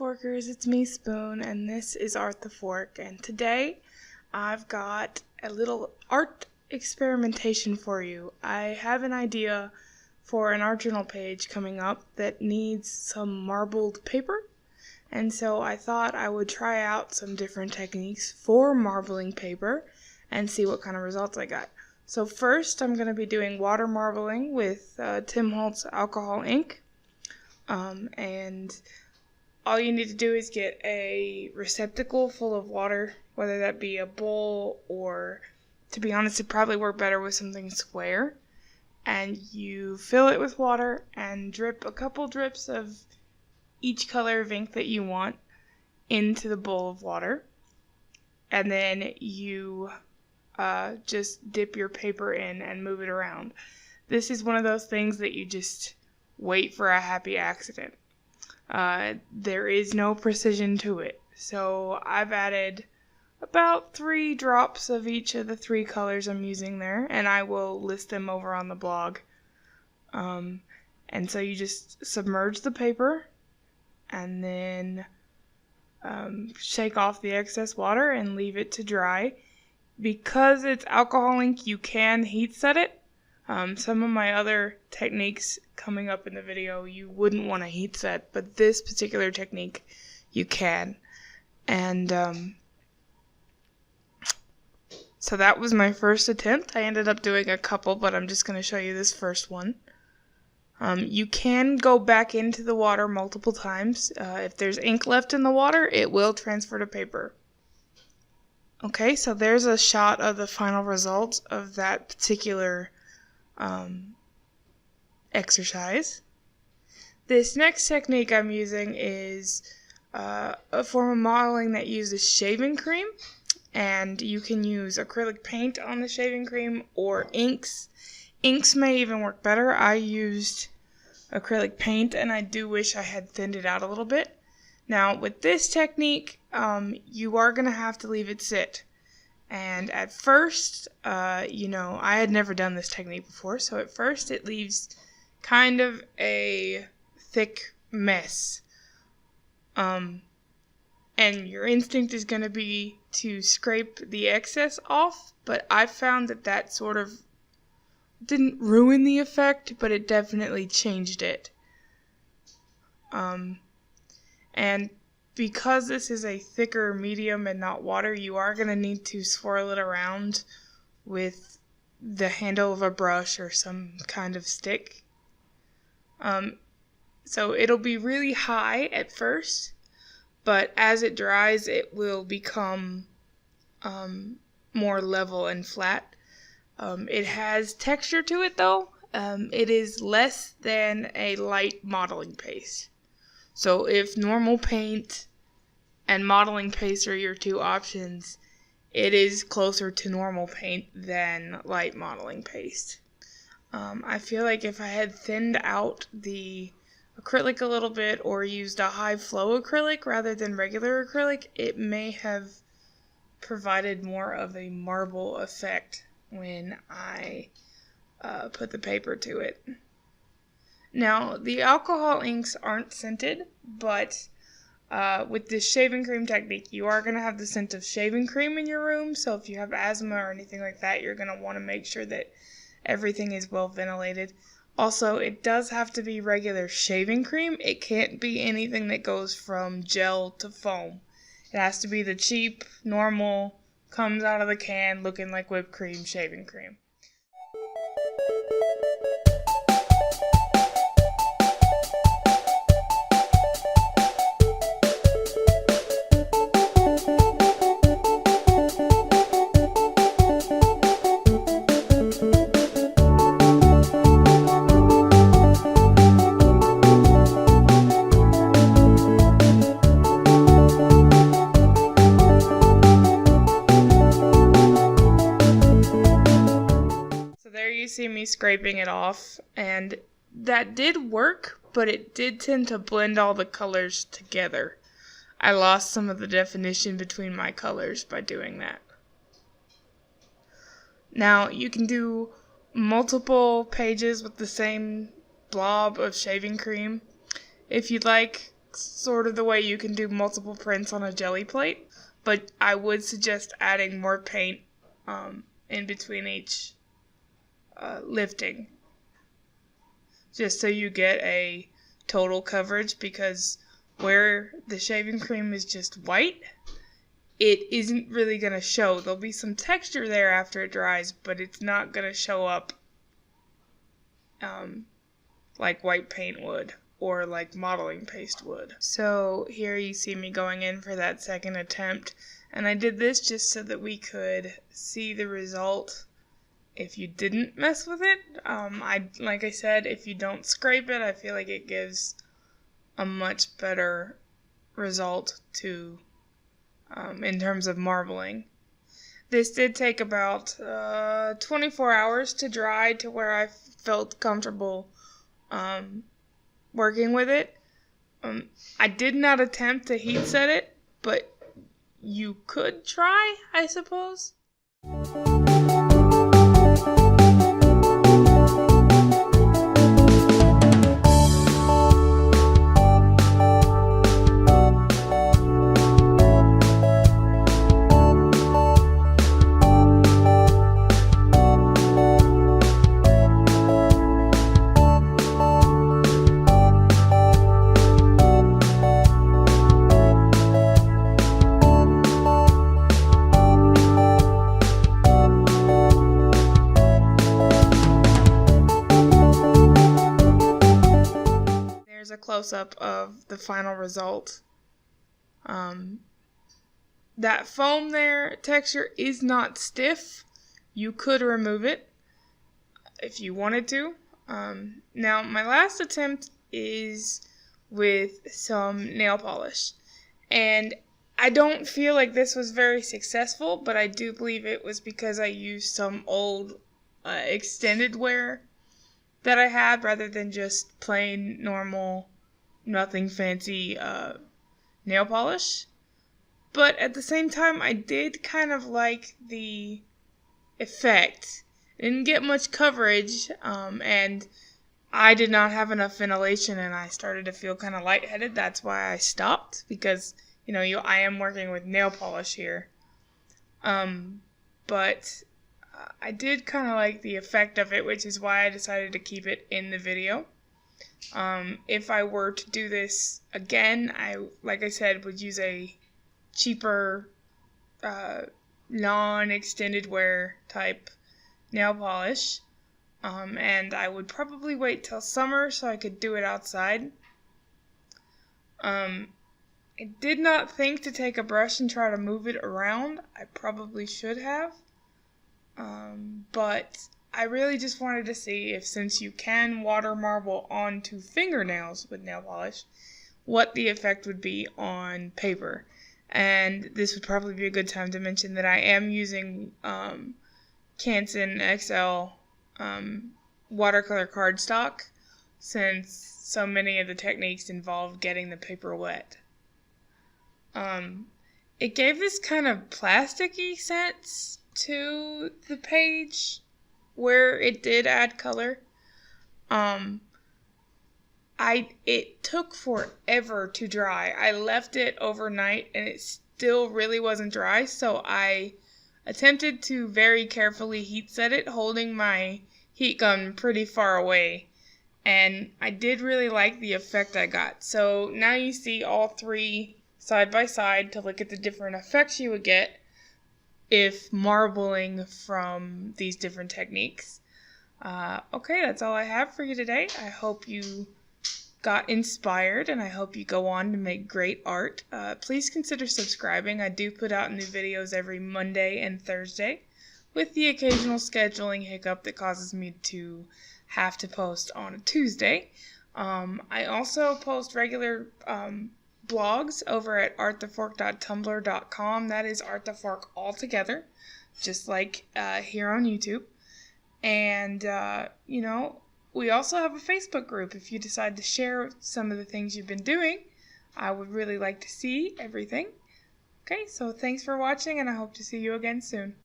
ArtTheForkers, it's me Spoon, and this is ArtTheFork, and today I've got a little art experimentation for you. I have an idea for an art journal page coming up that needs some marbled paper, and so I thought I would try out some different techniques for marbling paper and see what kind of results I got. So first I'm going to be doing water marbling with Tim Holtz alcohol ink, and all you need to do is get a receptacle full of water, whether that be a bowl or, to be honest, it'd probably work better with something square. And you fill it with water and drip a couple drips of each color of ink that you want into the bowl of water. And then you just dip your paper in and move it around. This is one of those things that you just wait for a happy accident. There is no precision to it. So I've added about 3 drops of each of the 3 colors I'm using there, and I will list them over on the blog. And so you just submerge the paper and then shake off the excess water and leave it to dry. Because it's alcohol ink, you can heat set it. Some of my other techniques coming up in the video you wouldn't want to heat set, but this particular technique you can. And so that was my first attempt. I ended up doing a couple, but I'm just going to show you this first one. You can go back into the water multiple times. If there's ink left in the water, it will transfer to paper. Okay, so there's a shot of the final result of that particular exercise. This next technique I'm using is a form of modeling that uses shaving cream, and you can use acrylic paint on the shaving cream or inks. Inks may even work better. I used acrylic paint, and I do wish I had thinned it out a little bit. Now with this technique, you are going to have to leave it sit. And at first, I had never done this technique before, so at first it leaves kind of a thick mess. And your instinct is going to be to scrape the excess off, but I found that sort of didn't ruin the effect, but it definitely changed it. And because this is a thicker medium and not water, you are going to need to swirl it around with the handle of a brush or some kind of stick. So it'll be really high at first, but as it dries, it will become more level and flat. It has texture to it, though. It is less than a light modeling paste. So if normal paint and modeling paste are your 2 options, it is closer to normal paint than light modeling paste. I feel like if I had thinned out the acrylic a little bit or used a high flow acrylic rather than regular acrylic, it may have provided more of a marble effect when I put the paper to it. Now, the alcohol inks aren't scented, but with this shaving cream technique, you are going to have the scent of shaving cream in your room, so if you have asthma or anything like that, you're going to want to make sure that everything is well ventilated. Also, it does have to be regular shaving cream. It can't be anything that goes from gel to foam. It has to be the cheap, normal, comes out of the can looking like whipped cream shaving cream. See me scraping it off, and that did work, but it did tend to blend all the colors together. I lost some of the definition between my colors by doing that. Now you can do multiple pages with the same blob of shaving cream. If you'd like, sort of the way you can do multiple prints on a jelly plate, but I would suggest adding more paint in between each lifting, just so you get a total coverage, because where the shaving cream is just white, it isn't really going to show. There'll be some texture there after it dries, but it's not going to show up like white paint would, or like modeling paste would. So here you see me going in for that second attempt, and I did this just so that we could see the result if you didn't mess with it. Like I said, if you don't scrape it, I feel like it gives a much better result to in terms of marbling. This did take about 24 hours to dry to where I felt comfortable working with it. I did not attempt to heat set it, but you could try, I suppose. A close-up of the final result. That foam there texture is not stiff. You could remove it if you wanted to. Now my last attempt is with some nail polish, and I don't feel like this was very successful, but I do believe it was because I used some old extended wear that I had, rather than just plain normal, nothing fancy nail polish. But at the same time, I did kind of like the effect. It didn't get much coverage, and I did not have enough ventilation, and I started to feel kind of lightheaded. That's why I stopped, because I am working with nail polish here. But I did kind of like the effect of it, which is why I decided to keep it in the video. If I were to do this again, like I said, would use a cheaper, non-extended wear type nail polish. And I would probably wait till summer so I could do it outside. I did not think to take a brush and try to move it around. I probably should have. But I really just wanted to see if, since you can water marble onto fingernails with nail polish, what the effect would be on paper. And this would probably be a good time to mention that I am using Canson XL watercolor cardstock, since so many of the techniques involve getting the paper wet. It gave this kind of plasticky sense to the page where it did add color. It took forever to dry. I left it overnight and it still really wasn't dry, so I attempted to very carefully heat set it, holding my heat gun pretty far away, and I did really like the effect I got. So now you see all three side by side to look at the different effects you would get if marbling from these different techniques. Okay, that's all I have for you today. I hope you got inspired, and I hope you go on to make great art. Please consider subscribing. I do put out new videos every Monday and Thursday, with the occasional scheduling hiccup that causes me to have to post on a Tuesday. I also post regular blogs over at ArtTheFork.tumblr.com. That is ArtTheFork all together, just like here on YouTube. And, we also have a Facebook group. If you decide to share some of the things you've been doing, I would really like to see everything. Okay, so thanks for watching, and I hope to see you again soon.